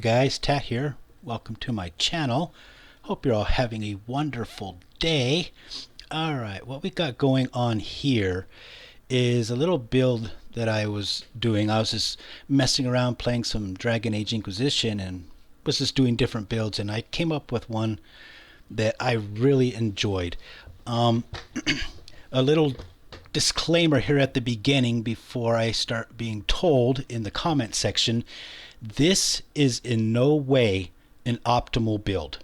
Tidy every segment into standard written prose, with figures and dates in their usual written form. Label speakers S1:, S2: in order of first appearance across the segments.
S1: guys, Tat here. Welcome to my channel. Hope you're all having a wonderful day. Alright, what we got going on here is a little build that I was doing. I was just messing around playing some Dragon Age Inquisition and was just doing different builds, and I came up with one that I really enjoyed. A little disclaimer here at the beginning before I start being told in the comment section, this is in no way an optimal build.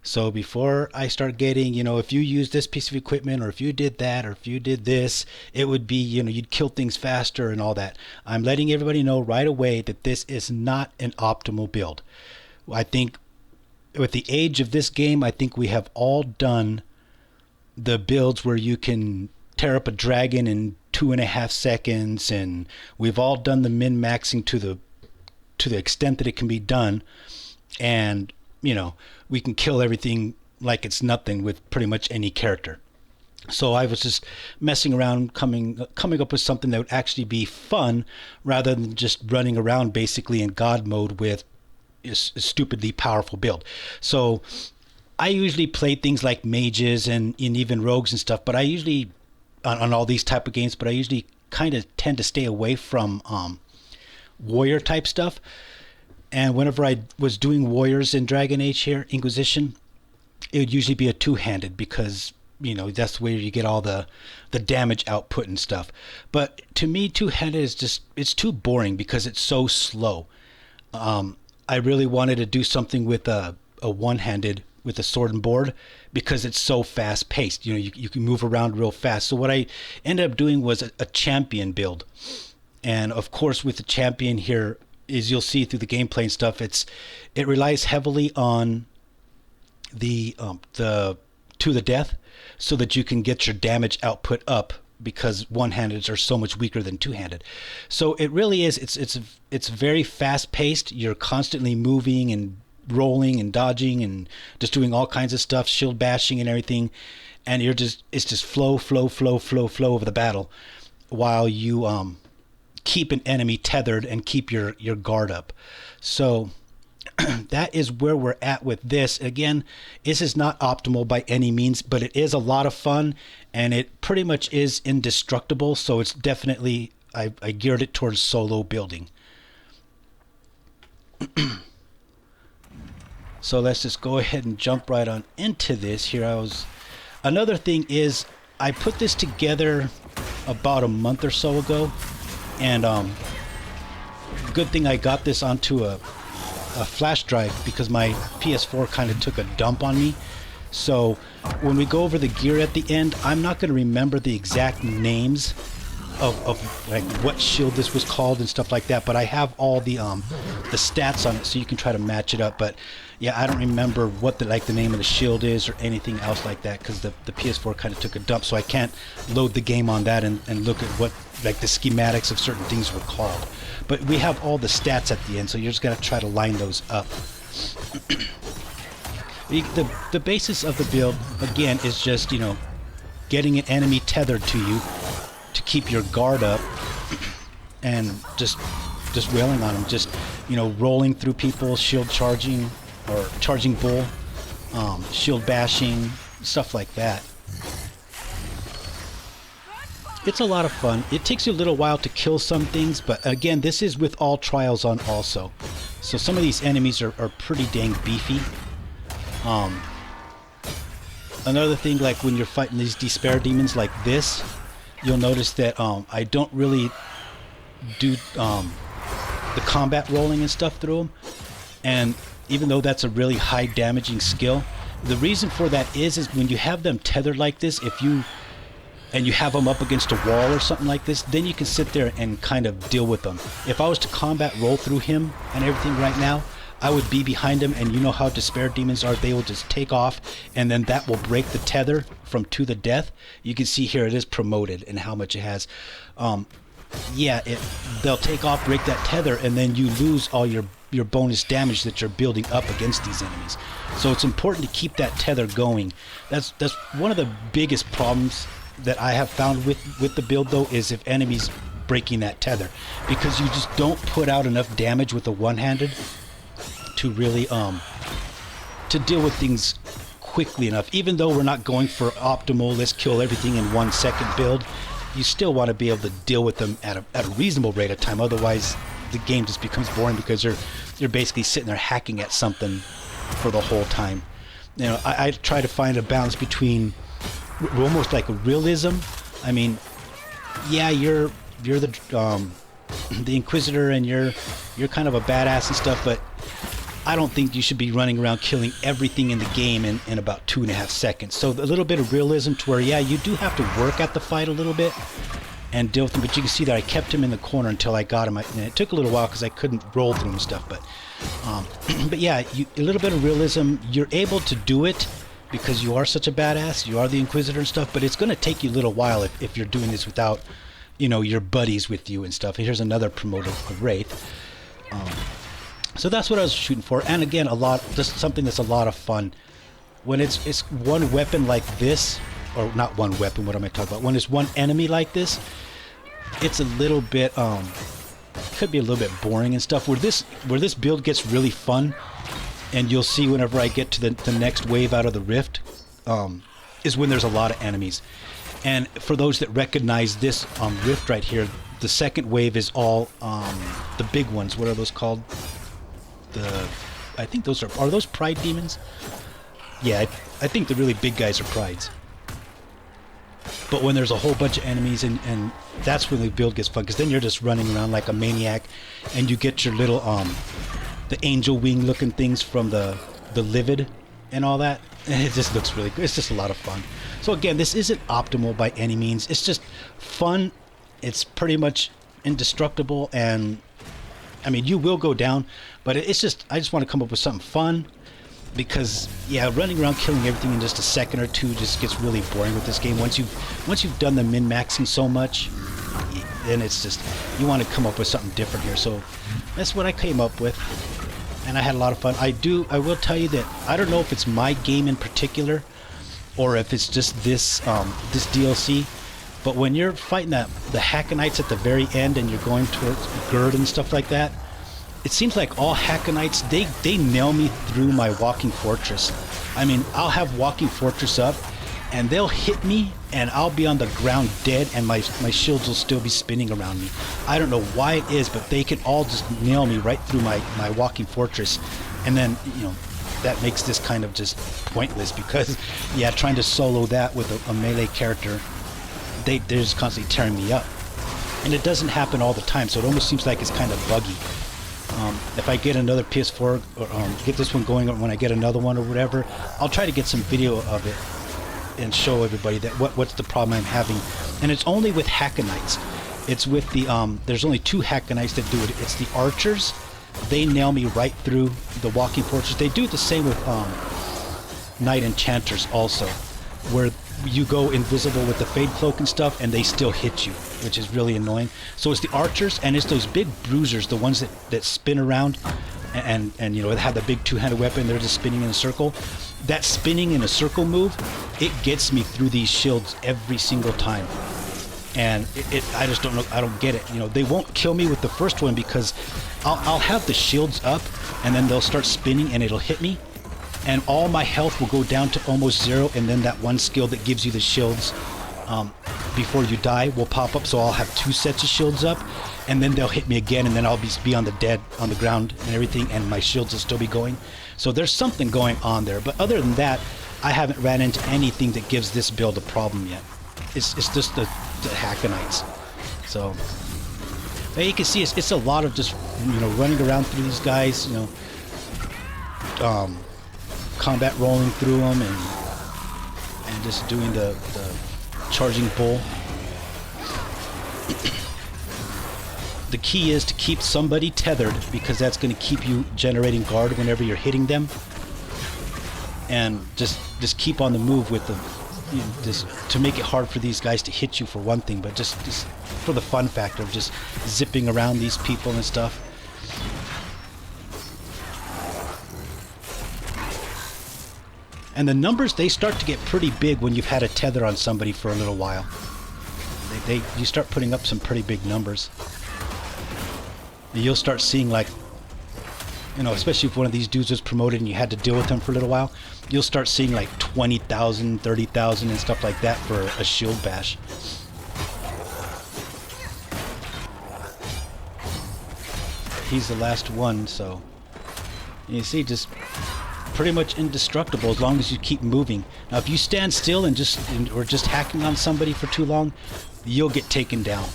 S1: So before I start getting, if you use this piece of equipment, or if you did that, or if you did this, it would be, you'd kill things faster and all that. I'm letting everybody know right away that this is not an optimal build. I think with the age of this game, I think we have all done the builds where you can tear up a dragon in 2.5 seconds, and we've all done the min-maxing to the extent that it can be done, and we can kill everything like it's nothing with pretty much any character. So I was just messing around, coming up with something that would actually be fun rather than just running around basically in God mode with a stupidly powerful build. So I usually play things like mages and even rogues and stuff, but I usually on all these type of games, but I usually kind of tend to stay away from warrior type stuff. And whenever I was doing warriors in Dragon Age here, Inquisition, it would usually be a two-handed because, that's where you get all the damage output and stuff. But to me, two-handed is just, it's too boring because it's so slow. I really wanted to do something with a one-handed with a sword and board because it's so fast-paced. You can move around real fast. So what I ended up doing was a champion build. And of course, with the champion here, is you'll see through the gameplay and stuff, it relies heavily on the to the death, so that you can get your damage output up, because one-handeds are so much weaker than two-handed. So it really is, it's very fast-paced. You're constantly moving and rolling and dodging and just doing all kinds of stuff, shield bashing and everything, and it's just flow over the battle while you keep an enemy tethered and keep your guard up. So that is where we're at with this. Again, this is not optimal by any means, but it is a lot of fun, and it pretty much is indestructible. So it's definitely, I geared it towards solo building. So let's just go ahead and jump right on into this here. Another thing is, I put this together about a month or so ago, and good thing I got this onto a flash drive, because my PS4 kind of took a dump on me. So when we go over the gear at the end, I'm not going to remember the exact names of like what shield this was called and stuff like that, but I have all the stats on it, so you can try to match it up. But yeah, I don't remember what the name of the shield is or anything else like that, because the PS4 kind of took a dump, so I can't load the game on that and look at what the schematics of certain things were called. But we have all the stats at the end, so you're just gonna try to line those up. The basis of the build, again, is just getting an enemy tethered to you to keep your guard up, and just wailing on them, just rolling through people, shield charging or charging bull, shield bashing, stuff like that. It's a lot of fun. It takes you a little while to kill some things, but again, this is with all trials on also. So some of these enemies are pretty dang beefy. Another thing, like when you're fighting these despair demons like this, you'll notice that I don't really do the combat rolling and stuff through them. And even though that's a really high damaging skill, the reason for that is when you have them tethered like this, and you have them up against a wall or something like this, then you can sit there and kind of deal with them. If I was to combat roll through him and everything right now, I would be behind him, and you know how despair demons are, they will just take off, and then that will break the tether from to the death. You can see here it is promoted and how much it has. They'll take off, break that tether, and then you lose all your bonus damage that you're building up against these enemies. So it's important to keep that tether going. That's one of the biggest problems that I have found with the build, though, is if enemies breaking that tether, because you just don't put out enough damage with the one-handed to really to deal with things quickly enough. Even though we're not going for optimal, let's kill everything in 1 second build, you still want to be able to deal with them at a reasonable rate of time. Otherwise, the game just becomes boring because you're basically sitting there hacking at something for the whole time. You know, I try to find a balance between almost like a realism. I mean, yeah, you're the Inquisitor and you're kind of a badass and stuff, but I don't think you should be running around killing everything in the game in about 2.5 seconds. So a little bit of realism to where, yeah, you do have to work at the fight a little bit and deal with him, but you can see that I kept him in the corner until I got him. And it took a little while because I couldn't roll through him and stuff, but yeah, a little bit of realism. You're able to do it because you are such a badass. You are the Inquisitor and stuff, but it's going to take you a little while if you're doing this without, you know, your buddies with you and stuff. Here's another promote of Wraith. So that's what I was shooting for. And again, just something that's a lot of fun. When it's one weapon like this, or not one weapon, what am I talking about? When it's one enemy like this, it's a little bit, could be a little bit boring and stuff. Where this build gets really fun, and you'll see whenever I get to the next wave out of the rift, is when there's a lot of enemies. And for those that recognize this rift right here, the second wave is all the big ones. What are those called? I think those are those pride demons? Yeah, I think the really big guys are prides. But when there's a whole bunch of enemies, and that's when the build gets fun, because then you're just running around like a maniac, and you get your little the angel wing looking things from the livid and all that, and it just looks really good. It's just a lot of fun. So again, this isn't optimal by any means. It's just fun. It's pretty much indestructible, and I mean, you will go down, but it's just, I just want to come up with something fun, because yeah, running around killing everything in just a second or two just gets really boring with this game. Once you've done the min-maxing so much, then it's just, you want to come up with something different here. So that's what I came up with, and I had a lot of fun. I will tell you that I don't know if it's my game in particular or if it's just this this DLC, but when you're fighting the Hackonites at the very end and you're going towards Gerd and stuff like that, it seems like all Hackonites, they nail me through my Walking Fortress. I mean, I'll have Walking Fortress up, and they'll hit me, and I'll be on the ground dead, and my shields will still be spinning around me. I don't know why it is, but they can all just nail me right through my Walking Fortress. And then, you know, that makes this kind of just pointless, because, yeah, trying to solo that with a melee character, they're just constantly tearing me up. And it doesn't happen all the time, so it almost seems like it's kind of buggy. If I get another PS4, or get this one going, or when I get another one or whatever, I'll try to get some video of it and show everybody that what's the problem I'm having. And it's only with Hackonites. It's with the, there's only 2 Hackonites that do it. It's the archers. They nail me right through the Walking Fortress. They do it the same with Knight Enchanters also, where you go invisible with the Fade Cloak and stuff, and they still hit you, which is really annoying. So it's the archers, and it's those big bruisers, the ones that spin around, and you know, they have the big 2-handed weapon. They're just spinning in a circle. That spinning in a circle move, it gets me through these shields every single time. And I just don't know, I don't get it. You know, they won't kill me with the first one because I'll have the shields up, and then they'll start spinning, and it'll hit me, and all my health will go down to almost 0, and then that one skill that gives you the shields before you die will pop up, so I'll have 2 sets of shields up, and then they'll hit me again, and then I'll be on the ground and everything, and my shields will still be going. So there's something going on there, but other than that, I haven't ran into anything that gives this build a problem yet. It's just the Hackonites. So you can see it's a lot of just, you know, running around through these guys, you know, combat rolling through them, and just doing the charging bull. The key is to keep somebody tethered, because that's going to keep you generating guard whenever you're hitting them, and just keep on the move with the, you know, just to make it hard for these guys to hit you, for one thing, but just for the fun factor of just zipping around these people and stuff. And the numbers, they start to get pretty big when you've had a tether on somebody for a little while. You start putting up some pretty big numbers. You'll start seeing like You know, especially if one of these dudes was promoted and you had to deal with him for a little while, you'll start seeing like 20,000, 30,000 and stuff like that for a shield bash. He's the last one, so you see, just pretty much indestructible as long as you keep moving. Now, if you stand still and or just hacking on somebody for too long, you'll get taken down.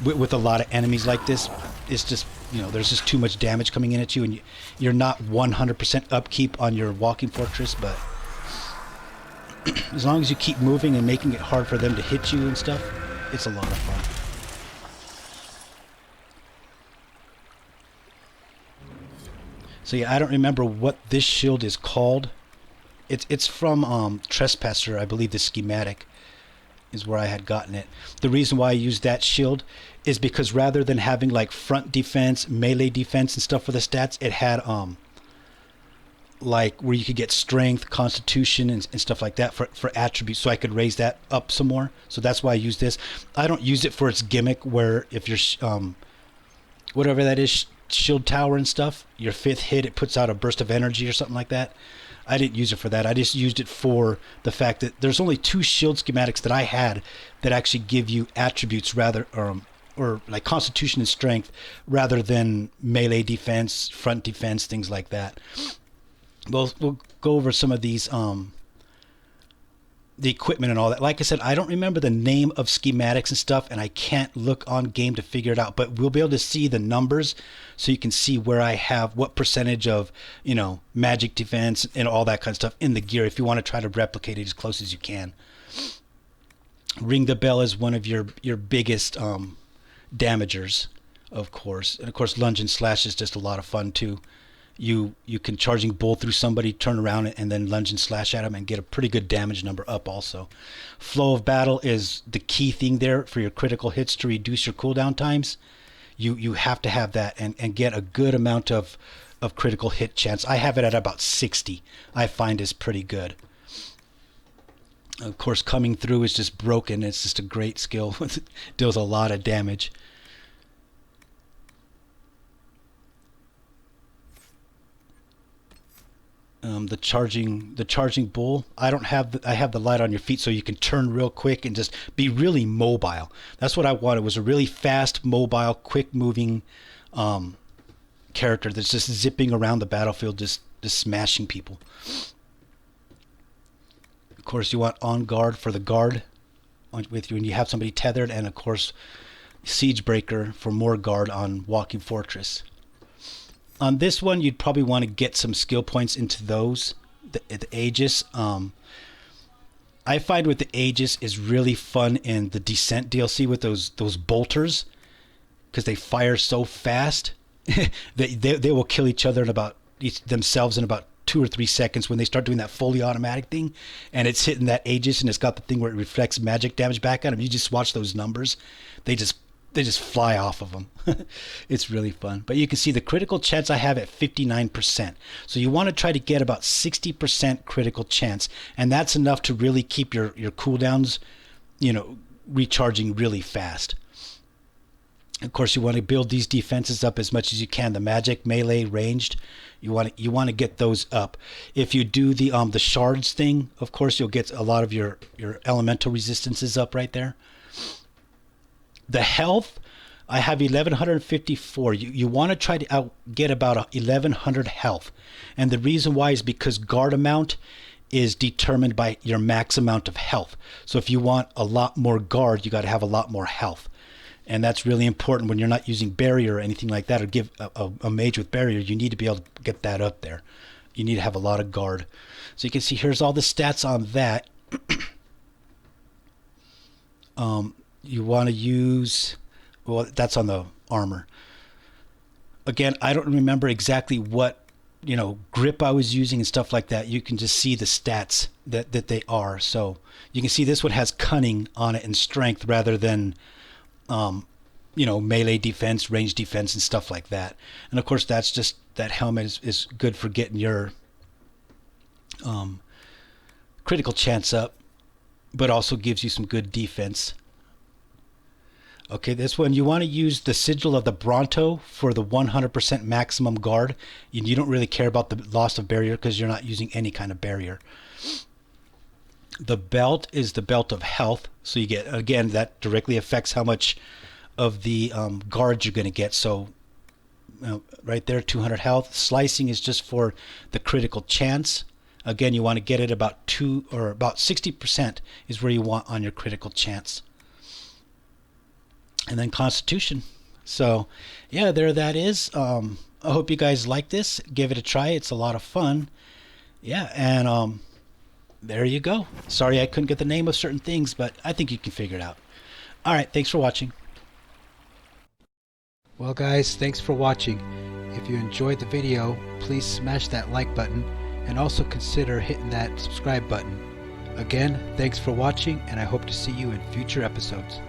S1: With a lot of enemies like this, it's just, you know, there's just too much damage coming in at you, and you're not 100% upkeep on your walking fortress, but as long as you keep moving and making it hard for them to hit you and stuff, it's a lot of fun. So yeah, I don't remember what this shield is called. It's from Trespasser, I believe. The schematic is where I had gotten it. The reason why I used that shield is because rather than having like front defense, melee defense and stuff for the stats, it had like where you could get strength, constitution and stuff like that for attributes, so I could raise that up some more. So that's why I use this. I don't use it for its gimmick where if you're whatever that is, shield tower and stuff, your 5th hit, it puts out a burst of energy or something like that. I didn't use it for that. I just used it for the fact that there's only 2 shield schematics that I had that actually give you attributes rather, or like constitution and strength, rather than melee defense, front defense, things like that. We'll go over some of these, the equipment and all that. Like I said, I don't remember the name of schematics and stuff, and I can't look on game to figure it out, but we'll be able to see the numbers so you can see where I have what percentage of, you know, magic defense and all that kind of stuff in the gear if you want to try to replicate it as close as you can. Ring the bell is one of your biggest damagers, of course. And of course, lunge and slash is just a lot of fun too. You can charging bull through somebody, turn around and then lunge and slash at them and get a pretty good damage number up also. Flow of battle is the key thing there for your critical hits to reduce your cooldown times. You have to have that and get a good amount of critical hit chance. I have it at about 60. I find is pretty good. Of course, coming through is just broken. It's just a great skill. It deals a lot of damage. The charging bull. I have the light on your feet so you can turn real quick and just be really mobile. That's what I wanted, was a really fast, mobile, quick moving character that's just zipping around the battlefield, just smashing people. Of course, you want on guard for the guard with you, and you have somebody tethered, and of course, siege breaker for more guard on walking fortress. On this one, you'd probably want to get some skill points into those. The Aegis. I find with the Aegis is really fun in the Descent DLC with those bolters, because they fire so fast. they will kill each other themselves in about 2 or 3 seconds when they start doing that fully automatic thing, and it's hitting that Aegis and it's got the thing where it reflects magic damage back at them. You just watch those numbers. They just fly off of them. It's really fun. But you can see the critical chance I have at 59%. So you want to try to get about 60% critical chance, and that's enough to really keep your cooldowns, you know, recharging really fast. Of course, you want to build these defenses up as much as you can. The magic, melee, ranged, you want to get those up. If you do the shards thing, of course, you'll get a lot of your elemental resistances up right there. The health, I have 1154. You want to try to get about 1100 health. And the reason why is because guard amount is determined by your max amount of health. So if you want a lot more guard, you got to have a lot more health. And that's really important when you're not using barrier or anything like that, or give a mage with barrier. You need to be able to get that up there. You need to have a lot of guard. So you can see here's all the stats on that. You want to use, well, that's on the armor. Again, I don't remember exactly what, you know, grip I was using and stuff like that. You can just see the stats that they are. So you can see this one has cunning on it and strength rather than, you know, melee defense, range defense and stuff like that. And of course, that's just, that helmet is good for getting your critical chance up, but also gives you some good defense. Okay, this one you want to use the sigil of the Bronto for the 100% maximum guard. You don't really care about the loss of barrier because you're not using any kind of barrier. The belt is the belt of health, so you get, again, that directly affects how much of the guards you're going to get. So right there, 200 health. Slicing is just for the critical chance. Again, you want to get it about 60% is where you want on your critical chance. And then Constitution. So yeah, there that is. I hope you guys like this. Give it a try. It's a lot of fun. Yeah, and there you go. Sorry I couldn't get the name of certain things, but I think you can figure it out. All right, thanks for watching. Well guys, thanks for watching. If you enjoyed the video, please smash that like button and also consider hitting that subscribe button. Again, thanks for watching, and I hope to see you in future episodes.